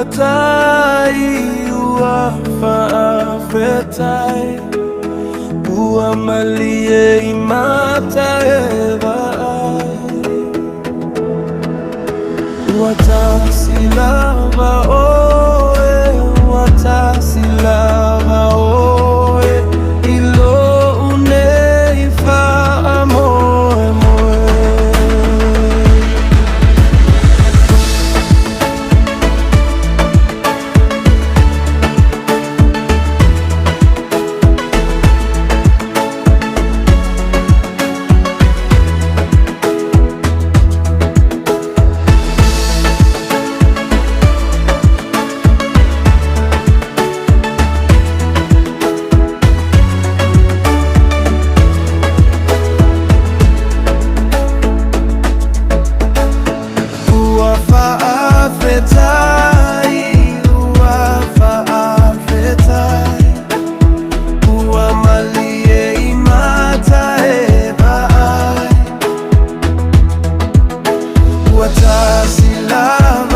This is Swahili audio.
tai uafa afetai uamalie imata evai watasilava oe watasilava oe ilo uneifa amoe moe watasilava